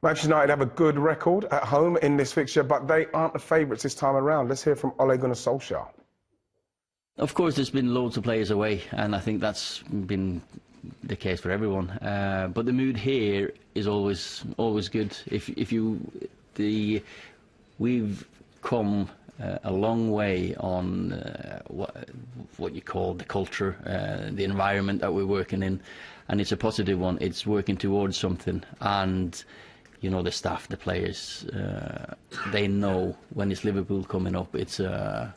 Manchester United have a good record at home in this fixture, but they aren't the favourites this time around. Let's hear from Ole Gunnar Solskjaer. Of course, there's been loads of players away, and I think that's been the case for everyone. But the mood here is always good. We've come a long way on what you call the culture, the environment that we're working in, and it's a positive one. It's working towards something, and you know, the staff, the players, they know when it's Liverpool coming up, it's a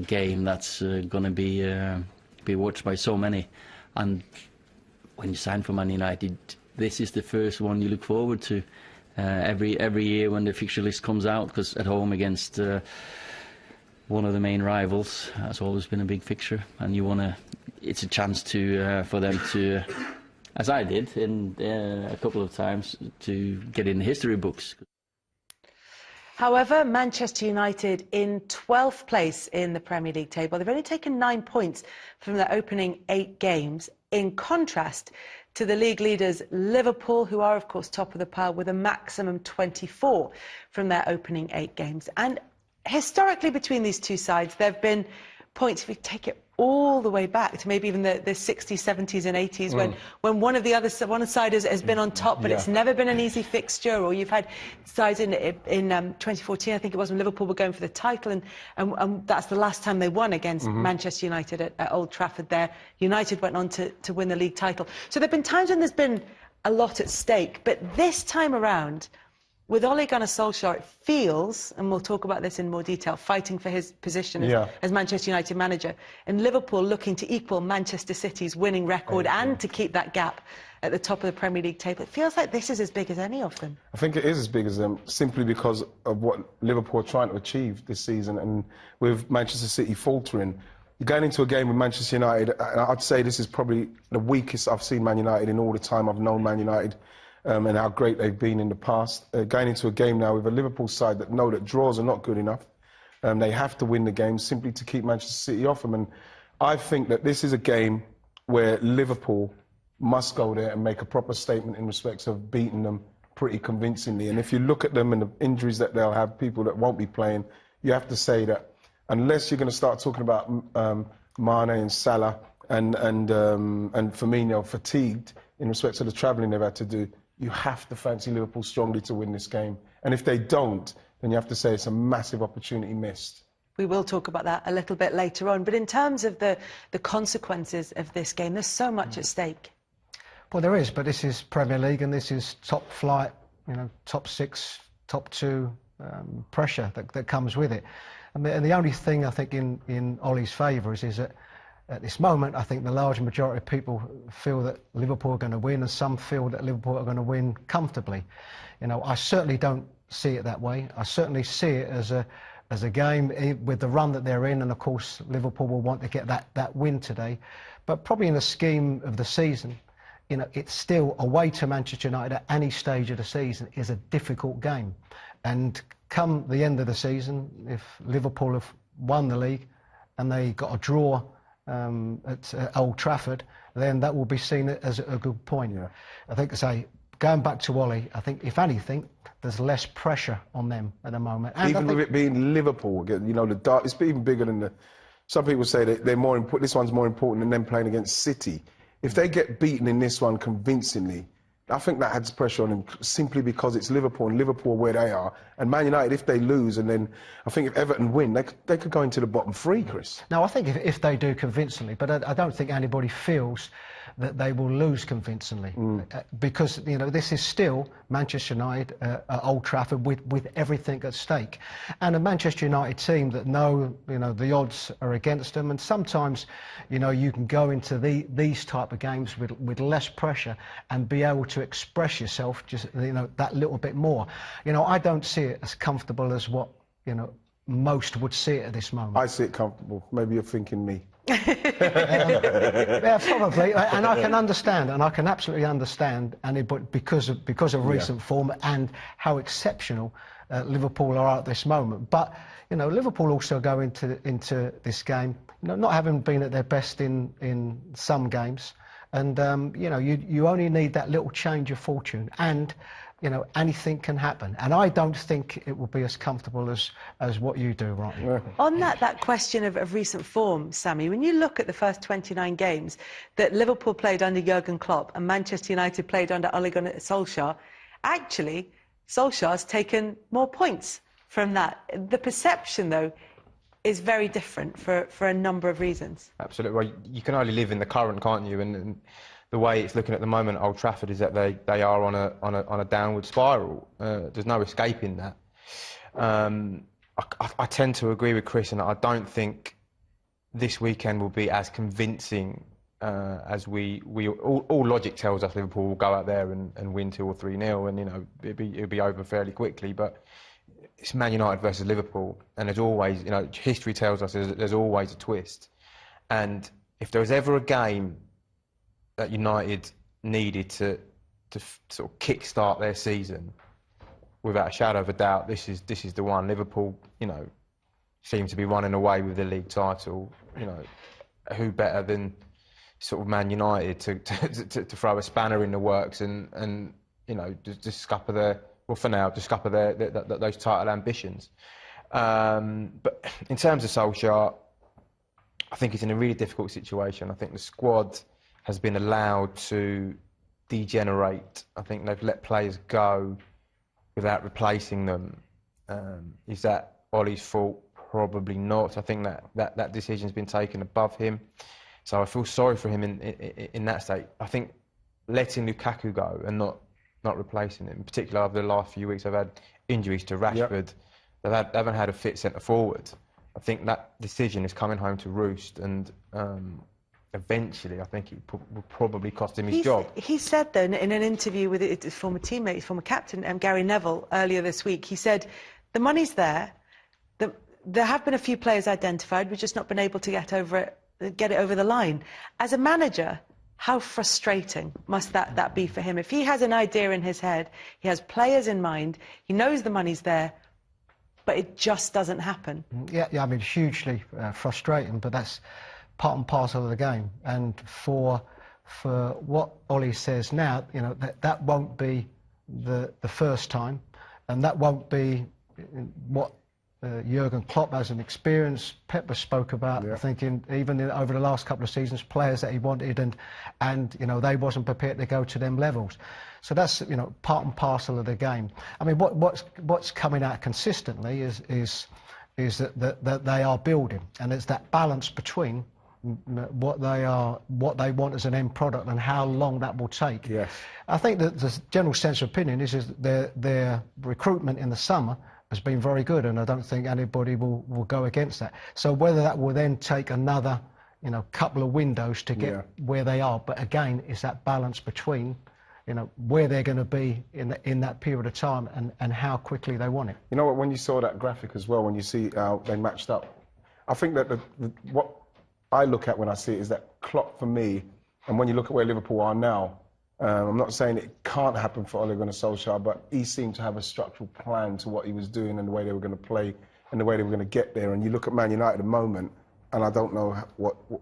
game that's going to be watched by so many. And when you sign for Man United, this is the first one you look forward to every year when the fixture list comes out, because at home against one of the main rivals, that's always been a big fixture, and you want to. It's a chance to for them to, as I did in a couple of times, to get in the history books. However, Manchester United in 12th place in the Premier League table. They've only taken 9 points from their opening 8 games, in contrast to the league leaders Liverpool, who are, of course, top of the pile with a maximum 24 from their opening 8 games. And historically, between these two sides, there have been points, if we take it all the way back to maybe even the 60s, 70s and 80s, when one side has been on top, but it's never been an easy fixture. Or you've had sides in 2014, I think it was, when Liverpool were going for the title, and that's the last time they won against Manchester United at Old Trafford there. United went on to win the league title. So there have been times when there's been a lot at stake, but this time around, with Ole Gunnar Solskjaer, it feels, and we'll talk about this in more detail, fighting for his position as Manchester United manager, and Liverpool looking to equal Manchester City's winning record and to keep that gap at the top of the Premier League table. It feels like this is as big as any of them. I think it is as big as them, simply because of what Liverpool are trying to achieve this season, and with Manchester City faltering. You're going into a game with Manchester United, and I'd say this is probably the weakest I've seen Man United in all the time I've known Man United. And how great they've been in the past. Going into a game now with a Liverpool side that know that draws are not good enough. They have to win the game simply to keep Manchester City off them. And I think that this is a game where Liverpool must go there and make a proper statement in respect of beating them pretty convincingly. And if you look at them and the injuries that they'll have, people that won't be playing, you have to say that unless you're going to start talking about Mane and Salah and Firmino fatigued in respect to the travelling they've had to do, you have to fancy Liverpool strongly to win this game. And if they don't, then you have to say it's a massive opportunity missed. We will talk about that a little bit later on. But in terms of the consequences of this game, there's so much at stake. Well, there is, but this is Premier League and this is top flight, you know, top 6, top 2 pressure that comes with it. And the only thing I think in Ole's favour is that at this moment, I think the large majority of people feel that Liverpool are going to win, and some feel that Liverpool are going to win comfortably. You know, I certainly don't see it that way. I certainly see it as a game with the run that they're in, and of course Liverpool will want to get that win today. But probably in the scheme of the season, you know, it's still away to Manchester United at any stage of the season is a difficult game. And come the end of the season, if Liverpool have won the league and they got a draw at Old Trafford, then that will be seen as a good point. I think, going back to Ole, I think if anything, there's less pressure on them at the moment. And even with it being Liverpool, you know, it's even bigger than some people say that they're more important. This one's more important than them playing against City. If they get beaten in this one convincingly, I think that adds pressure on them simply because it's Liverpool, and Liverpool where they are. And Man United, if they lose, and then I think if Everton win, they could go into the bottom 3, Chris. No, I think if they do convincingly, but I don't think anybody feels that they will lose convincingly, because, you know, this is still Manchester United at Old Trafford with everything at stake, and a Manchester United team that know, you know, the odds are against them, and sometimes, you know, you can go into these type of games with less pressure and be able to express yourself just, you know, that little bit more. You know, I don't see it as comfortable as what, you know, most would see it at this moment. I see it comfortable. Maybe you're thinking me. Yeah, probably, and I can understand, and I can absolutely understand, but because of recent form and how exceptional Liverpool are at this moment. But you know, Liverpool also go into this game, you know, not having been at their best in some games, and you know, you only need that little change of fortune, and you know, anything can happen. And I don't think it will be as comfortable as what you do, right? Yeah. On that question of recent form, Sammy, when you look at the first 29 games that Liverpool played under Jurgen Klopp and Manchester United played under Ole Gunnar Solskjaer, actually, Solskjaer's taken more points from that. The perception, though, is very different for a number of reasons. Absolutely. Well, you can only live in the current, can't you? And the way it's looking at the moment, Old Trafford, is that they are on a downward spiral. There's no escaping that. I tend to agree with Chris, and I don't think this weekend will be as convincing as all logic tells us Liverpool will go out there and win 2 or 3-0, and you know it'll be over fairly quickly. But it's Man United versus Liverpool, and there's always, you know, history tells us there's always a twist. And if there was ever a game that United needed to sort of kick-start their season, without a shadow of a doubt, this is the one. Liverpool, you know, seem to be running away with the league title. You know, who better than sort of Man United to throw a spanner in the works and you know, just scupper their, well, for now, just scupper those title ambitions. But in terms of Solskjaer, I think he's in a really difficult situation. I think the squad has been allowed to degenerate. I think they've let players go without replacing them. Is that Ollie's fault? Probably not. I think that decision's been taken above him. So I feel sorry for him in that state. I think letting Lukaku go and not replacing him, particularly over the last few weeks, they've had injuries to Rashford. Yep. They haven't had a fit centre forward. I think that decision is coming home to roost, and eventually I think it will probably cost him his job. He said, though, in an interview with his former teammate, his former captain, Gary Neville, earlier this week, he said, the money's there. There have been a few players identified. We've just not been able to get it over the line. As a manager, how frustrating must that be for him? If he has an idea in his head, he has players in mind, he knows the money's there, but it just doesn't happen. Yeah, I mean, hugely frustrating, but that's part and parcel of the game. And for what Ollie says now, you know, that won't be the first time, and that won't be what Jurgen Klopp has an experience. Pepper spoke about, I think, even over the last couple of seasons, players that he wanted, and you know, they wasn't prepared to go to them levels. So that's, you know, part and parcel of the game. I mean, what's coming out consistently is that they are building, and it's that balance between what they want as an end product and how long that will take. Yes. I think that the general sense of opinion is their recruitment in the summer has been very good, and I don't think anybody will go against that. So whether that will then take another, you know, couple of windows to get where they are, but again, it's that balance between, you know, where they're going to be in that period of time and how quickly they want it. You know what, when you saw that graphic as well, when you see how they matched up, I think that what I look at when I see it is that Klopp, for me, and when you look at where Liverpool are now, I'm not saying it can't happen for Ole Gunnar Solskjaer, but he seemed to have a structural plan to what he was doing and the way they were going to play and the way they were going to get there. And you look at Man United at the moment, and I don't know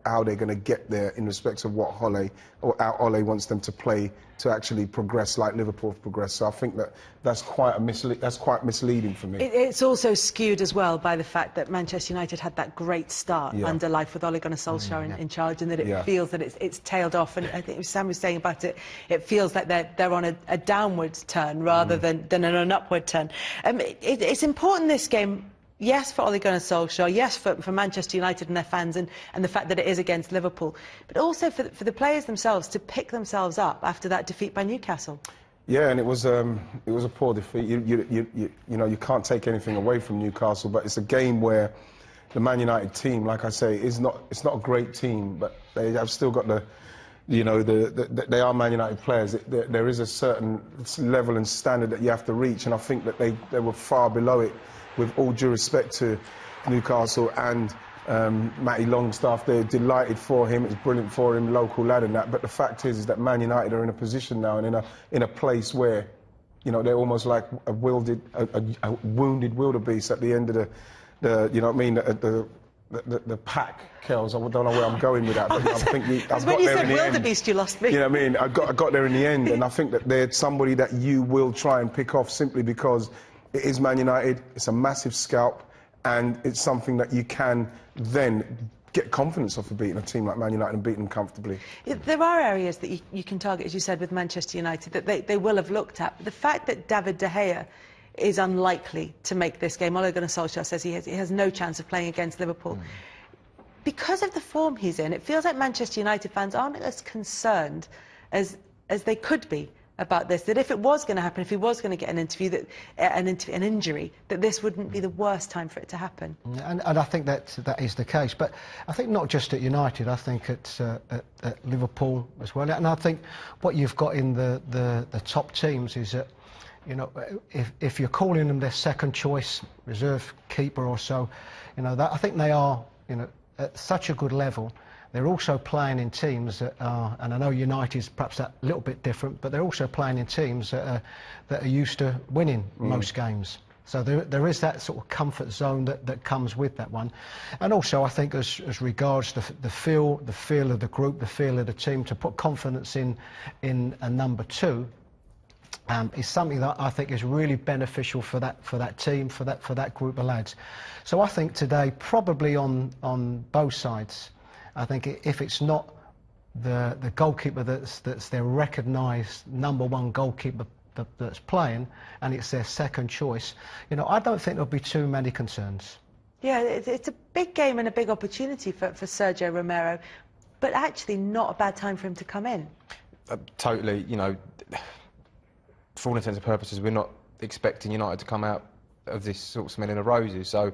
how they're going to get there in respect of what how Ole wants them to play to actually progress like Liverpool have progressed. So I think that's quite misleading for me. It's also skewed as well by the fact that Manchester United had that great start under life with Ole Gunnar Solskjaer in charge, and that it feels that it's tailed off. And I think Sam was saying about it, it feels like they're on a downward turn rather than an upward turn. It's important, this game. Yes, for Ole Gunnar Solskjaer, yes, for Manchester United and their fans, and the fact that it is against Liverpool, but also for the players themselves to pick themselves up after that defeat by Newcastle. Yeah, and it was a poor defeat. You know, you can't take anything away from Newcastle, but it's a game where the Man United team, like I say, it's not a great team, but they have still got they are Man United players. There is a certain level and standard that you have to reach, and I think that they were far below it. With all due respect to Newcastle and Matty Longstaff, they're delighted for him. It's brilliant for him, local lad and that. But the fact is that Man United are in a position now and in a place where, you know, they're almost like a wounded wildebeest at the end of the you know what I mean, the pack, Kels. I don't know where I'm going with that, but I think I've when got you there said in the end. wildebeest, you lost me. You know what I mean? I got there in the end, and I think that they're somebody that you will try and pick off simply because it is Man United. It's a massive scalp, and it's something that you can then get confidence off of beating a team like Man United and beating them comfortably. There are areas that you can target, as you said, with Manchester United that they will have looked at. But the fact that David De Gea is unlikely to make this game, Ole Gunnar Solskjaer says he has no chance of playing against Liverpool. Because of the form he's in, it feels like Manchester United fans aren't as concerned as they could be about this, that if it was going to happen, if he was going to get an injury, that this wouldn't be the worst time for it to happen. And I think that is the case. But I think not just at United, I think at Liverpool as well. And I think what you've got in the top teams is that, you know, if you're calling them their second choice reserve keeper or so, you know, that I think they are, you know, at such a good level. They're also playing in teams that are, and I know United's perhaps a little bit different, but they're also playing in teams that are used to winning most games. So there is that sort of comfort zone that comes with that one. And also I think as regards the feel of the group, the feel of the team, to put confidence in a number two, is something that I think is really beneficial for that team, for that group of lads. So I think today, probably on both sides, I think if it's not the goalkeeper that's their recognised number one goalkeeper that's playing, and it's their second choice, you know, I don't think there'll be too many concerns. Yeah, it's a big game and a big opportunity for Sergio Romero, but actually not a bad time for him to come in. Totally, you know, for all intents and purposes, we're not expecting United to come out of this sort of smelling of roses, so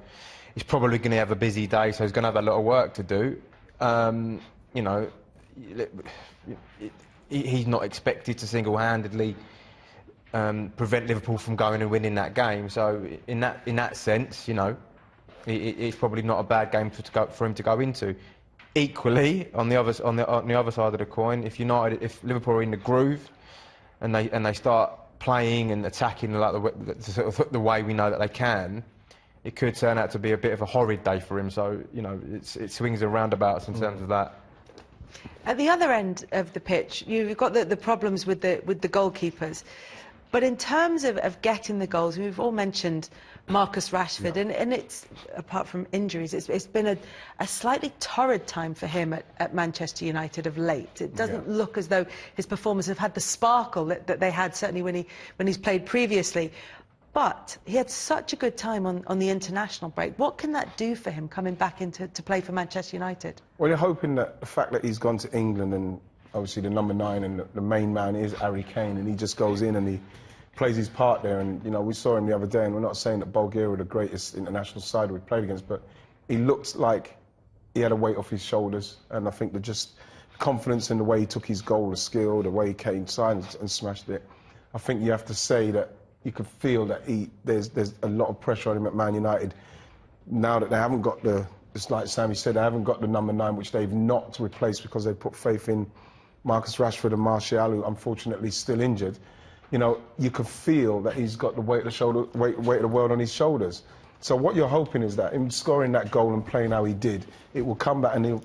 he's probably going to have a busy day, so he's going to have a lot of work to do. You know, he's not expected to single-handedly prevent Liverpool from going and winning that game. So in that sense, you know, it's probably not a bad game for him to go into. Equally, on the other side of the coin, if Liverpool are in the groove and they start playing and attacking like the way we know that they can, it could turn out to be a bit of a horrid day for him. So, you know, it swings and roundabouts in terms of that. At the other end of the pitch, you've got the problems with the goalkeepers. But in terms of getting the goals, we've all mentioned Marcus Rashford, and it's, apart from injuries, it's been a slightly torrid time for him at Manchester United of late. It doesn't look as though his performances have had the sparkle that they had, certainly when he's played previously. But he had such a good time on the international break. What can that do for him coming back to play for Manchester United? Well, you're hoping that the fact that he's gone to England, and obviously the number 9 and the main man is Harry Kane, and he just goes in and he plays his part there. And, you know, we saw him the other day, and we're not saying that Bulgaria are the greatest international side we've played against, but he looked like he had a weight off his shoulders. And I think that just confidence in the way he took his goal, the skill, the way he came inside and smashed it. I think you have to say that you could feel that there's a lot of pressure on him at Man United now that they haven't got it's like Sammy said, they haven't got the number 9, which they've not replaced because they put faith in Marcus Rashford and Martial, who unfortunately is still injured. You know, you could feel that he's got the weight of the world on his shoulders. So what you're hoping is that him scoring that goal and playing how he did, it will come back and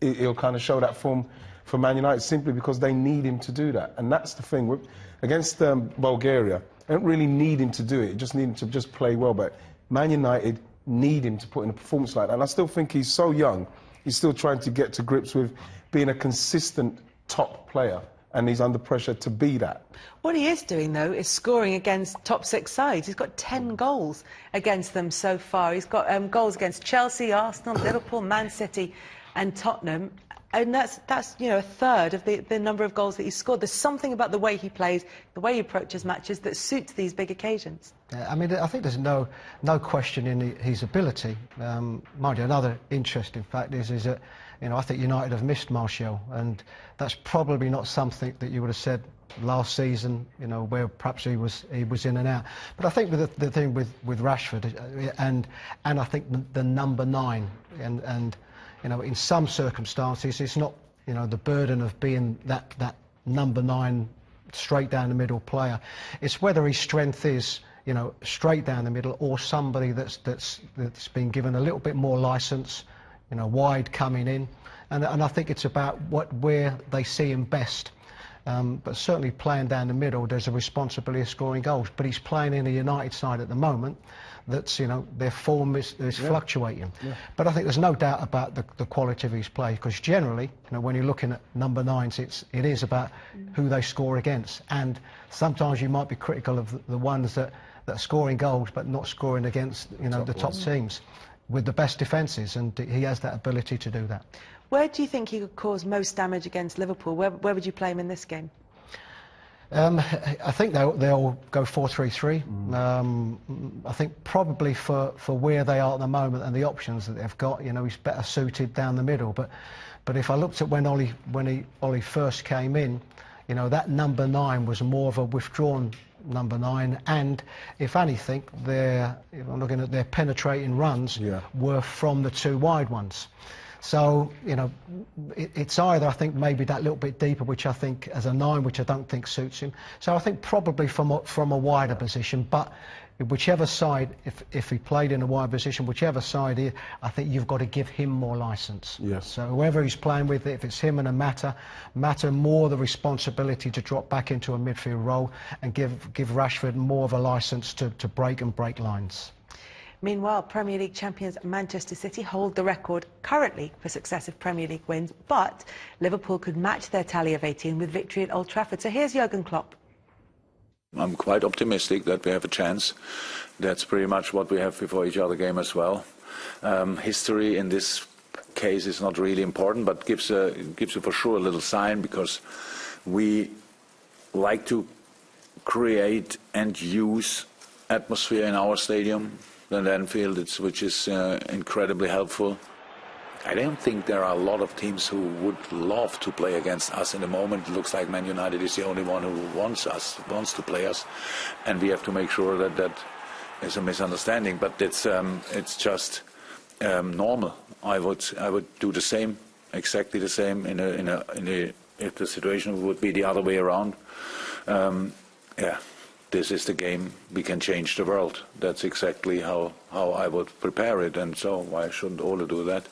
he'll kind of show that form for Man United, simply because they need him to do that. And that's the thing. Against Bulgaria, they don't really need him to do it. Just need him to just play well. But Man United need him to put in a performance like that. And I still think he's so young. He's still trying to get to grips with being a consistent top player. And he's under pressure to be that. What he is doing, though, is scoring against top 6 sides. He's got 10 goals against them so far. He's got goals against Chelsea, Arsenal, Liverpool, Man City and Tottenham. And that's you know, a third of the number of goals that he's scored. There's something about the way he plays, the way he approaches matches that suits these big occasions. I mean, I think there's no question in his ability. Mind you, another interesting fact is that, you know, I think United have missed Martial, and that's probably not something that you would have said last season, you know, where perhaps he was in and out. But I think with the thing with Rashford and I think the number 9 and you know, in some circumstances, it's not, you know, the burden of being that number 9 straight down the middle player. It's whether his strength is, you know, straight down the middle, or somebody that's been given a little bit more licence, wide coming in, and I think it's about where they see him best. But certainly playing down the middle, there's a responsibility of scoring goals. But he's playing in a United side at the moment that's, their form is fluctuating. Yeah. But I think there's no doubt about the quality of his play, because generally, when you're looking at number 9s, it is about who they score against. And sometimes you might be critical of the ones that are scoring goals but not scoring against, the top teams with the best defences, and he has that ability to do that. Where do you think he could cause most damage against Liverpool? Where would you play him in this game? I think they'll go 4-3-3. I think probably for where they are at the moment and the options that they've got, he's better suited down the middle. But if I looked at when Ollie first came in, that number 9 was more of a withdrawn number 9, and if anything, if I'm looking at their penetrating runs, were from the 2 wide ones. So, it's either, I think, maybe that little bit deeper, which I think as a 9, which I don't think suits him. So I think probably from a wider position, but whichever side, if he played in a wide position, whichever side, I think you've got to give him more licence. Yes. So whoever he's playing with, if it's him and a Mata more the responsibility to drop back into a midfield role and give Rashford more of a licence to break lines. Meanwhile, Premier League champions Manchester City hold the record currently for successive Premier League wins, but Liverpool could match their tally of 18 with victory at Old Trafford. So here's Jurgen Klopp. I'm quite optimistic that we have a chance. That's pretty much what we have before each other game as well. History in this case is not really important, but gives you for sure a little sign, because we like to create and use atmosphere in our stadium, the Anfield, which is incredibly helpful. I don't think there are a lot of teams who would love to play against us in the moment. It looks like Man United is the only one who wants to play us, and we have to make sure that is a misunderstanding. But it's just normal. I would do the same, exactly the same if the situation would be the other way around. This is the game. We can change the world. That's exactly how I would prepare it, and so why shouldn't Ole do that?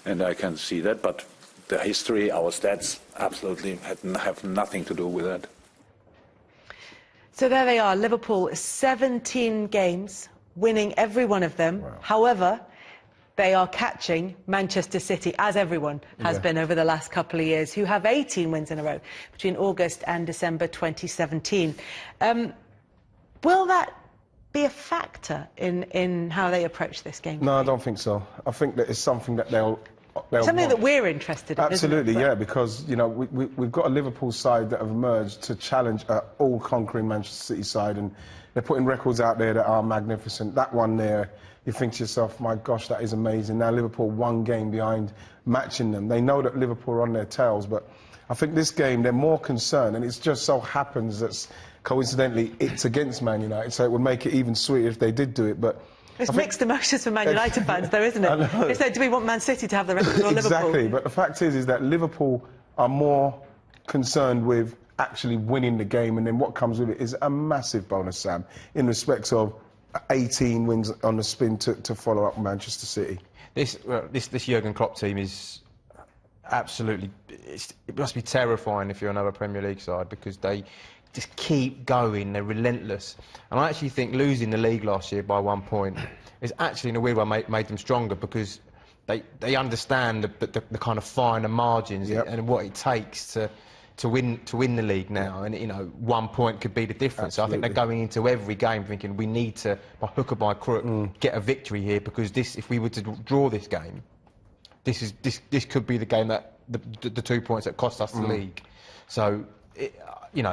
And I can see that, but the history, our stats, absolutely have nothing to do with that. So there they are, Liverpool, 17 games, winning every one of them. Wow. However, they are catching Manchester City, as everyone has been over the last couple of years, who have 18 wins in a row between August and December 2017. Will that be a factor in how they approach this game? No, I don't think so. I think that it's something that they'll something want. that we're interested in. Absolutely, isn't it? yeah, because we've got a Liverpool side that have emerged to challenge an all-conquering Manchester City side, and they're putting records out there that are magnificent. That one there, you think to yourself, my gosh, that is amazing. Now Liverpool 1 game behind matching them. They know that Liverpool are on their tails, but I think this game they're more concerned, and it just so happens that coincidentally it's against Man United, so it would make it even sweeter if they did do it. But it's mixed emotions for Man United fans, though, isn't it? It's like, do we want Man City to have the record or Liverpool? Exactly, but the fact is that Liverpool are more concerned with actually winning the game, and then what comes with it is a massive bonus, Sam, in respect of 18 wins on the spin to follow up Manchester City. This Jurgen Klopp team is absolutely, it must be terrifying if you're another Premier League side, because they just keep going, they're relentless. And I actually think losing the league last year by 1 point is actually in a weird way made them stronger, because they understand the kind of finer margins and what it takes to win the league now, and 1 point could be the difference. So I think they're going into every game thinking we need to, by hook or by crook, get a victory here, because if we were to draw this game, this could be the game that the 2 points that cost us the league. So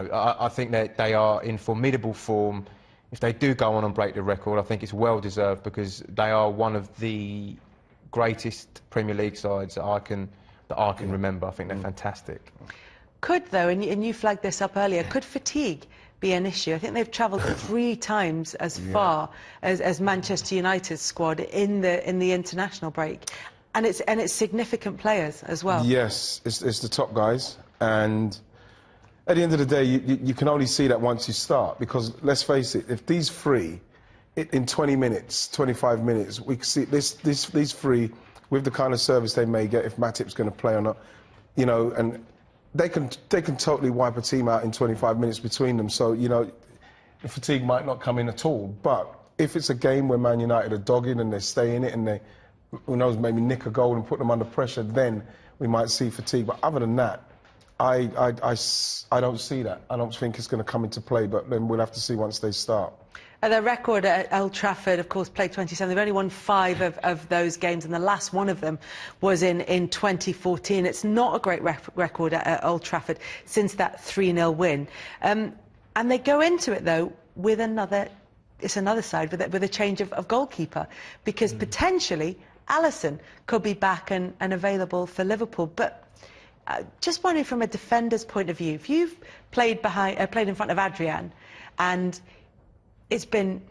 I think that they are in formidable form. If they do go on and break the record, I think it's well deserved, because they are one of the greatest Premier League sides that I can remember. I think they're fantastic. Could, though, and you flagged this up earlier, could fatigue be an issue? I think they've travelled 3 times as far as Manchester United's squad in the international break, and it's significant players as well. Yes, it's the top guys, and at the end of the day, you can only see that once you start, because let's face it, if these 3 in 20 minutes, 25 minutes, we can see these 3 with the kind of service they may get, if Matip's going to play or not, you know, and they can totally wipe a team out in 25 minutes between them. So, you know, the fatigue might not come in at all. But if it's a game where Man United are dogging and they stay in it and they, who knows, maybe nick a goal and put them under pressure, then we might see fatigue. But other than that, I don't see that. I don't think it's going to come into play, but then we'll have to see once they start. Their record at Old Trafford, of course, played 27. They've only won 5 of those games, and the last one of them was in 2014. It's not a great record at Old Trafford since that 3-0 win. And they go into it, though, with another side, with a change of goalkeeper, because potentially Alisson could be back and available for Liverpool. But just wondering, from a defender's point of view, if you've played in front of Adrian, and it's been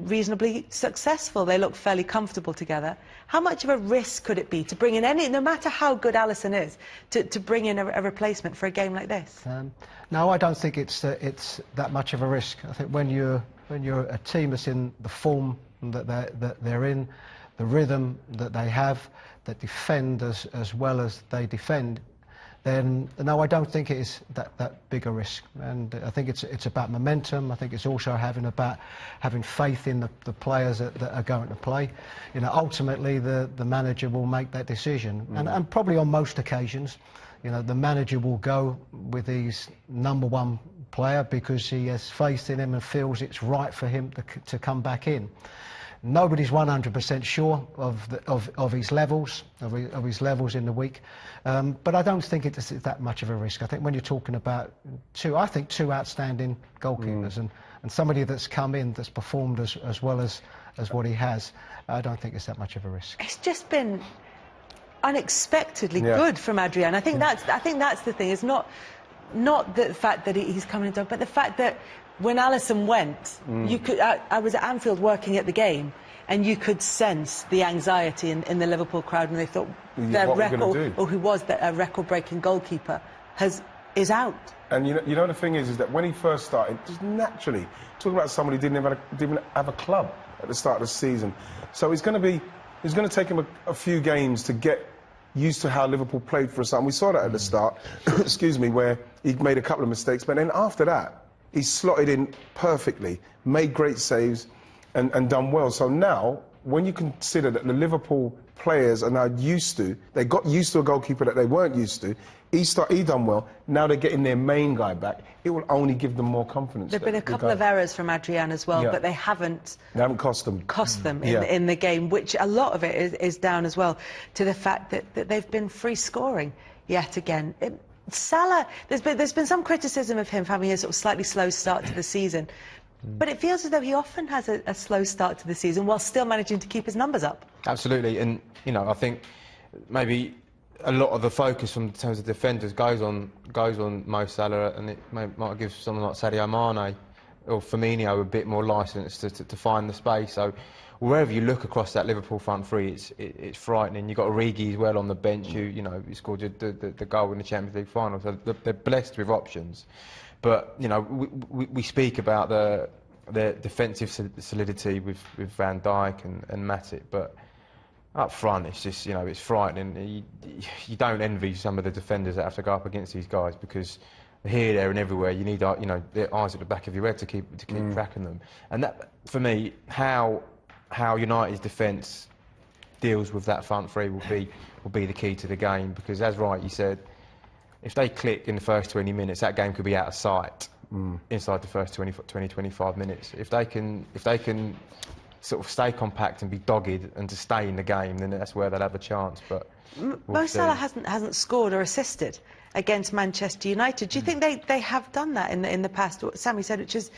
reasonably successful, they look fairly comfortable together, how much of a risk could it be to bring in no matter how good Alisson is, to bring in a replacement for a game like this? No, I don't think it's that much of a risk. I think when you're a team that's in the form that they're in, the rhythm that they have, that defend as well as they defend, then no, I don't think it is that big a risk. And I think it's about momentum. I think it's also having faith in the players that are going to play. You know, ultimately the manager will make that decision, and probably on most occasions, you know, the manager will go with his #1 player because he has faith in him and feels it's right for him to come back in. Nobody's 100% sure of his levels in the week, but I don't think it's that much of a risk. I think when you're talking about two outstanding goalkeepers and somebody that's come in that's performed as well as what he has, I don't think it's that much of a risk. It's just been unexpectedly good from Adrian. I think that's the thing. It's not the fact that he's coming into, but the fact that when Alisson went, you could. I was at Anfield working at the game, and you could sense the anxiety in the Liverpool crowd, and they thought their record, or who was a record-breaking goalkeeper, is out. And you know the thing is that when he first started, just naturally talking about somebody who didn't have a club at the start of the season, so it's going to take him a few games to get used to how Liverpool played for a start. And we saw that at the start, excuse me, where he made a couple of mistakes, but then after that, he slotted in perfectly, made great saves, and done well. So now, when you consider that the Liverpool players are now they got used to a goalkeeper that they weren't used to, he done well, now they're getting their main guy back, it will only give them more confidence. There have been a couple of errors from Adrian as well, but they haven't cost them in the game, which a lot of it is down as well to the fact that they've been free scoring yet again. Salah, there's been some criticism of him for having a sort of slightly slow start to the season, but it feels as though he often has a slow start to the season while still managing to keep his numbers up. Absolutely, and you know, I think maybe a lot of the focus in terms of defenders goes on Mo Salah, and it might give someone like Sadio Mane or Firmino a bit more licence to find the space. So wherever you look across that Liverpool front three, it's frightening. You've got Origi as well on the bench, who he scored the goal in the Champions League final. So they're blessed with options. But you know, we speak about the defensive solidity with Van Dijk and Matip, but up front it's just, you know, it's frightening. You don't envy some of the defenders that have to go up against these guys, because here, there, and everywhere you need, you know, their eyes at the back of your head to keep tracking them. And that, for me, how United's defence deals with that front three will be the key to the game, because as you said, if they click in the first 20 minutes, that game could be out of sight inside the first 20-25 minutes. If they can sort of stay compact and be dogged and to stay in the game, then that's where they'll have a chance. But Mo Salah hasn't scored or assisted against Manchester United. Do you think they have done that in the past? What Sammy said, which is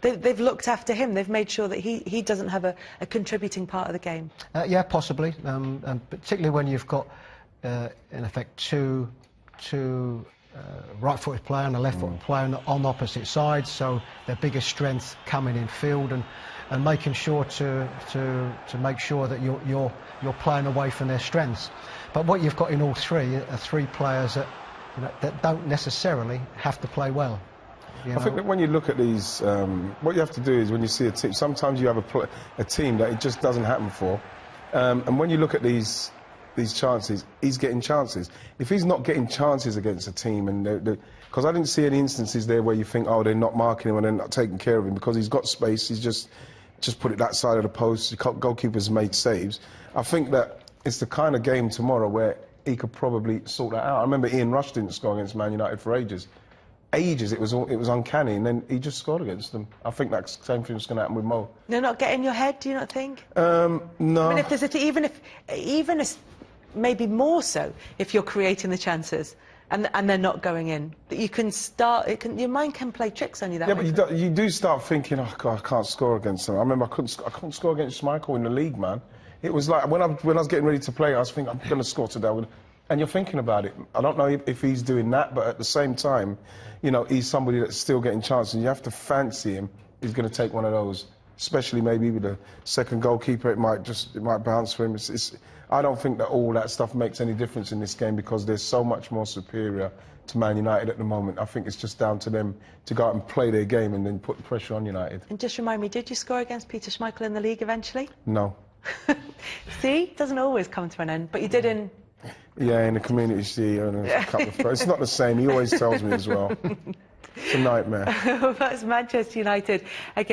they've looked after him. They've made sure that he doesn't have a contributing part of the game. Yeah, possibly, and particularly when you've got in effect two right-footed player and a left-footed player on opposite sides, so their biggest strength coming in field and making sure to make sure that you're playing away from their strengths. But what you've got in all three are three players that, you know, that don't necessarily have to play well. I think that when you look at these, what you have to do is when you see a team, sometimes you have a team that it just doesn't happen for, and when you look at these these chances, he's getting chances. If he's not getting chances against a team, and because I didn't see any instances there where you think, oh, they're not marking him and they're not taking care of him because he's got space. He's just put it that side of the post. The goalkeeper's made saves. I think that it's the kind of game tomorrow where he could probably sort that out. I remember Ian Rush didn't score against Man United for ages. It was uncanny, and then he just scored against them. I think that same thing's going to happen with Mo. No, not get in your head, do you not think? No. I mean, if there's even as maybe more so if you're creating the chances and they're not going in, that you can start. Your mind can play tricks on you that way. Yeah, but you do start thinking, oh God, I can't score against them. I remember I couldn't score against Michael in the league, man. It was like when I was getting ready to play, I was thinking I'm going to score today. And you're thinking about it. I don't know if he's doing that, but at the same time, you know, he's somebody that's still getting chances. And you have to fancy him. He's going to take one of those, especially maybe with the second goalkeeper. It might bounce for him. I don't think that all that stuff makes any difference in this game because they're so much more superior to Man United at the moment. I think it's just down to them to go out and play their game and then put the pressure on United. And just remind me, did you score against Peter Schmeichel in the league eventually? No. See, it doesn't always come to an end, but you did in... Yeah, in the Community Shield and a couple of... It's not the same, he always tells me as well. It's a nightmare. That's Manchester United against